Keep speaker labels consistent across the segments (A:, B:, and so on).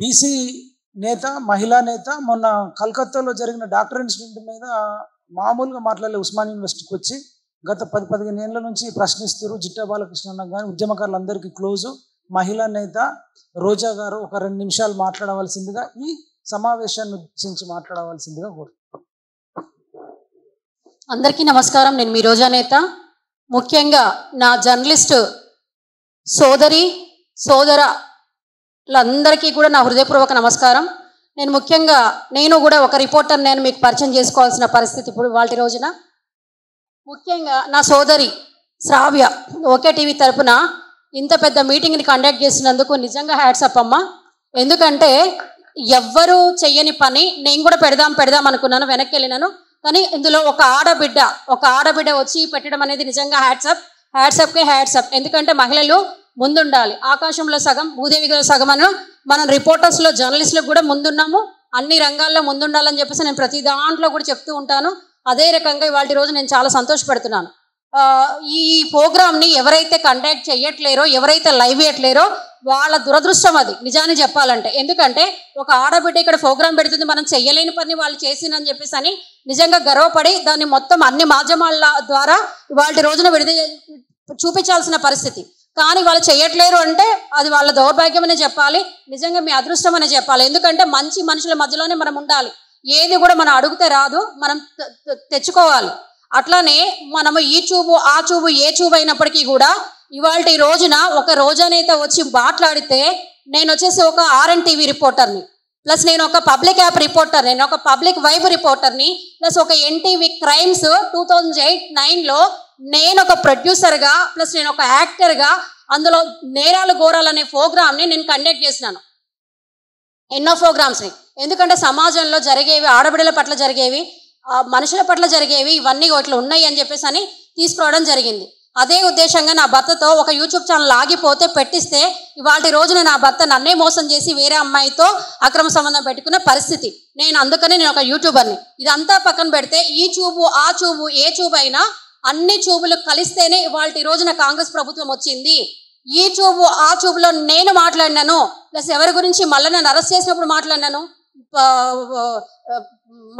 A: BC నేత, మహిళా నేత మొన్న కలకత్తాలో జరిగిన డాక్టర్ ఇన్సిడెంట్ మీద మామూలుగా మాట్లాడలే. ఉస్మాన్ యూనివర్సిటీకి వచ్చి గత 10-15 ఏళ్ళ నుంచి ప్రశ్నిస్తారు. జిట్టా బాలకృష్ణ అన్న కానీ ఉద్యమకారులందరికీ క్లోజు. మహిళా నేత రోజా గారు ఒక 2 నిమిషాలు మాట్లాడవలసిందిగా, ఈ సమావేశాన్ని ఉద్దేశించి మాట్లాడవలసిందిగా కోరు.
B: అందరికీ నమస్కారం. నేను మీ రోజా నేత. ముఖ్యంగా నా జర్నలిస్టు సోదరి సోదరులందరికీ కూడా నా హృదయపూర్వక నమస్కారం. నేను కూడా ఒక రిపోర్టర్, నేను మీకు పరిచయం చేసుకోవాల్సిన పరిస్థితి ఇప్పుడు వాళ్ళ రోజున. ముఖ్యంగా నా సోదరి శ్రావ్య ఓకే టీవీ తరపున ఇంత పెద్ద మీటింగ్ని కండక్ట్ చేసినందుకు నిజంగా హ్యాట్స్ అప్ అమ్మ. ఎందుకంటే ఎవ్వరూ చెయ్యని పని నేను కూడా పెడదాం అనుకున్నాను, వెనక్కి వెళ్ళినాను. కానీ ఇందులో ఒక ఆడబిడ్డ వచ్చి పెట్టడం అనేది నిజంగా హ్యాట్స్ అప్. ఎందుకంటే మహిళలు ముందుండాలి. ఆకాశంలో సగం, భూదేవిలో సగం అని మనం రిపోర్టర్స్లో, జర్నలిస్టులకు కూడా ముందున్నాము. అన్ని రంగాల్లో ముందుండాలని చెప్పేసి నేను ప్రతి దాంట్లో కూడా చెప్తూ ఉంటాను. అదే రకంగా ఇవాళ రోజు నేను చాలా సంతోషపడుతున్నాను. ఈ ప్రోగ్రామ్ని ఎవరైతే కండక్ట్ చేయట్లేరో, ఎవరైతే లైవ్ చేయట్లేరో వాళ్ళ దురదృష్టం అది నిజాన్ని చెప్పాలంటే. ఎందుకంటే ఒక ఆడబిడ్డ ఇక్కడ ప్రోగ్రామ్ పెడుతుంది, మనం చెయ్యలేని పని వాళ్ళు చేసిందని చెప్పేసి అని నిజంగా గర్వపడి దాన్ని మొత్తం అన్ని మాధ్యమాల ద్వారా ఇవాళ రోజున చూపించాల్సిన పరిస్థితి. కానీ వాళ్ళు చేయట్లేరు అంటే అది వాళ్ళ దౌర్భాగ్యం అనే చెప్పాలి, నిజంగా మీ అదృష్టం అనే చెప్పాలి. ఎందుకంటే మంచి మనుషుల మధ్యలోనే మనం ఉండాలి. ఏది కూడా మనం అడిగితే రాదు, మనం తెచ్చుకోవాలి. అట్లానే మనము ఈ చూపు ఆ చూపు ఏ చూపు అయినప్పటికీ కూడా ఇవాళ రోజున ఒక రోజా నేత వచ్చి మాట్లాడితే, నేను వచ్చేసి ఒక RNTV రిపోర్టర్ని, ప్లస్ నేను ఒక పబ్లిక్ యాప్ రిపోర్టర్, నేను ఒక పబ్లిక్ వైబ్ రిపోర్టర్ని, ప్లస్ ఒక NTV క్రైమ్స్ 2008-9లో నేను ఒక ప్రొడ్యూసర్గా, ప్లస్ నేను ఒక యాక్టర్గా అందులో నేరాలు ఘోరాలు అనే ప్రోగ్రామ్ని నేను కండక్ట్ చేసినాను. ఎన్నో ప్రోగ్రామ్స్ని. ఎందుకంటే సమాజంలో జరిగేవి, ఆడబిడ్డల పట్ల జరిగేవి, మనుషుల పట్ల జరిగేవి, ఇవన్నీ ఇట్లా ఉన్నాయి అని చెప్పేసి అని తీసుకురావడం జరిగింది. అదే ఉద్దేశంగా నా భర్తతో ఒక యూట్యూబ్ ఛానల్ ఆగిపోతే పెట్టిస్తే ఇవాళ రోజున నా భర్త నన్నే మోసం చేసి వేరే అమ్మాయితో అక్రమ సంబంధం పెట్టుకున్న పరిస్థితి. అందుకనే నేను ఒక యూట్యూబర్ని. ఇదంతా పక్కన పెడితే ఈ చూపు ఆ చూపు ఏ చూపు అయినా అన్ని చూపులు కలిస్తేనే ఇవాళ రోజున కాంగ్రెస్ ప్రభుత్వం వచ్చింది. ఈ చూపు ఆ చూపులో నేను మాట్లాడినాను, ప్లస్ ఎవరి గురించి మళ్ళీ నన్ను అరెస్ట్ చేసినప్పుడు మాట్లాడినాను,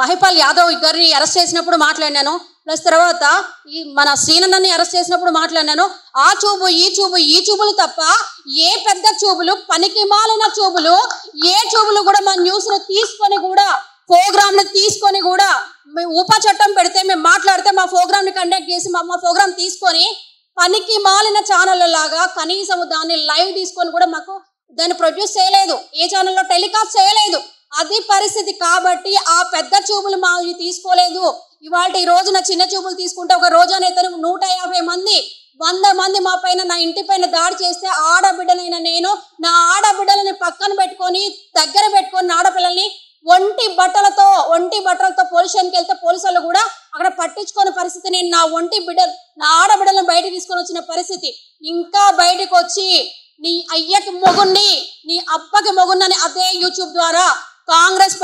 B: మహిపాల్ యాదవ్ గారిని అరెస్ట్ చేసినప్పుడు మాట్లాడినాను, ప్లస్ తర్వాత ఈ మన శ్రీనందన్ని అరెస్ట్ చేసినప్పుడు మాట్లాడినాను. ఆ చూపు ఈ చూపులు తప్ప ఏ పెద్ద చూపులు, పనికి మాలిన చూపులు, ఏ చూపులు కూడా మా న్యూస్ను తీసుకొని కూడా, ప్రోగ్రామ్ని తీసుకొని కూడా ఉప చట్టం పెడితే మేము మాట్లాడితే మా ప్రోగ్రామ్ని కండక్ట్ చేసి మా ప్రోగ్రామ్ తీసుకొని పనికి మాలిన ఛానళ్ళ లాగా కనీసం దాన్ని లైవ్ తీసుకొని కూడా మాకు దాన్ని ప్రొడ్యూస్ చేయలేదు, ఏ ఛానల్లో టెలికాస్ట్ చేయలేదు. అది పరిస్థితి. కాబట్టి ఆ పెద్ద చూపులు మా తీసుకోలేదు. ఇవాళ ఈ రోజున చిన్న చూపులు తీసుకుంటే ఒక రోజా నేతను 150 మంది 100 మంది మా పైన, నా ఇంటి పైన దాడి చేస్తే ఆడబిడ్డలైన నేను నా ఆడబిడ్డలని పక్కన పెట్టుకొని, దగ్గర పెట్టుకొని, ఆడపిల్లల్ని ఒంటి బట్టలతో పోలీస్ స్టేషన్కి వెళ్తే పోలీసు వాళ్ళు కూడా అక్కడ పట్టించుకునే పరిస్థితి. నేను నా ఆడబిడ్డలను బయటకు తీసుకొని వచ్చిన పరిస్థితి. ఇంకా బయటకు వచ్చి నీ అయ్యకి మొగుణ్ణి, నీ అబ్బకి మొగుణ్ణని అదే యూట్యూబ్ ద్వారా కాంగ్రెస్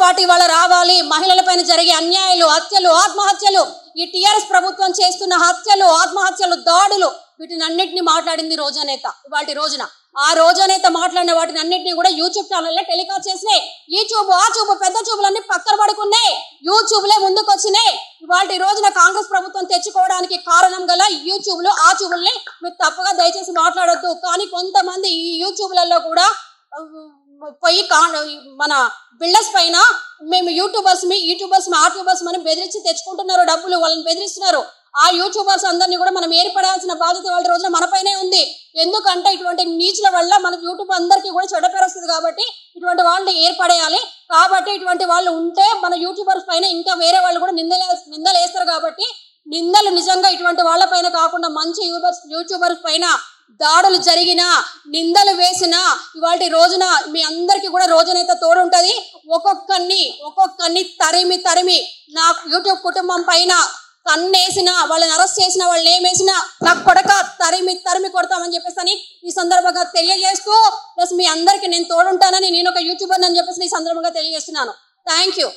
B: పార్టీ వాళ్ళు రావాలి. మహిళల పైన జరిగే అన్యాయాలు, హత్యలు, ఆత్మహత్యలు, ఈ టీఆర్ఎస్ ప్రభుత్వం చేస్తున్న హత్యలు, ఆత్మహత్యలు, దాడులు, వీటిని అన్నింటినీ మాట్లాడింది రోజా నేత. ఇవాళ రోజున ఆ రోజా నేత మాట్లాడిన వాటిని అన్నింటినీ కూడా యూట్యూబ్ ఛానల్లో టెలికాస్ట్ చేసినాయి. ఈ చూపు ఆ చూపు పెద్ద చూపులన్నీ పక్కన పడుకున్నాయి, యూట్యూబ్లే ముందుకు వచ్చినాయి. ఇవాళ రోజున కాంగ్రెస్ ప్రభుత్వం తెచ్చుకోవడానికి కారణం గల యూట్యూబ్లు ఆ చూపుల్ని మీరు తప్పగా దయచేసి మాట్లాడొద్దు. కానీ కొంతమంది ఈ యూట్యూబ్లలో కూడా పోయి మన బిల్డర్స్ పైన మేము యూట్యూబర్స్ ఆర్ట్యూబర్స్ అని బెదిరించి తెచ్చుకుంటున్నారు డబ్బులు, వాళ్ళని బెదిరిస్తున్నారు. ఆ యూట్యూబర్స్ అందరినీ కూడా మనం ఏర్పడాల్సిన బాధ్యత వాళ్ళ రోజున మనపైనే ఉంది. ఎందుకంటే ఇటువంటి నీచుల వల్ల మన యూట్యూబ్ అందరికీ కూడా చెడ్డ పేరు వస్తుంది. కాబట్టి ఇటువంటి వాళ్ళని ఏర్పడేయాలి. కాబట్టి ఇటువంటి వాళ్ళు ఉంటే మన యూట్యూబర్స్ పైన ఇంకా వేరే వాళ్ళు కూడా నిందలు వేస్తారు. కాబట్టి నిందలు నిజంగా ఇటువంటి వాళ్ళ పైన కాకుండా మంచి యూట్యూబర్స్ పైన దాడులు జరిగినా, నిందలు వేసినా ఇవాళ రోజున మీ అందరికీ కూడా రోజనేత తోడుంటుంది. ఒక్కొక్కరిని తరిమి నా యూట్యూబ్ కుటుంబం పైన కన్నేసినా, వాళ్ళని అరెస్ట్ చేసినా, వాళ్ళు ఏమేసినా నాకు కొడక తరిమి కొడతామని చెప్పేసి అని ఈ సందర్భంగా తెలియజేస్తూ, ప్లస్ మీ అందరికీ నేను తోడుంటానని, నేను ఒక యూట్యూబర్ అని చెప్పేసి ఈ సందర్భంగా తెలియజేస్తున్నాను. Thank you.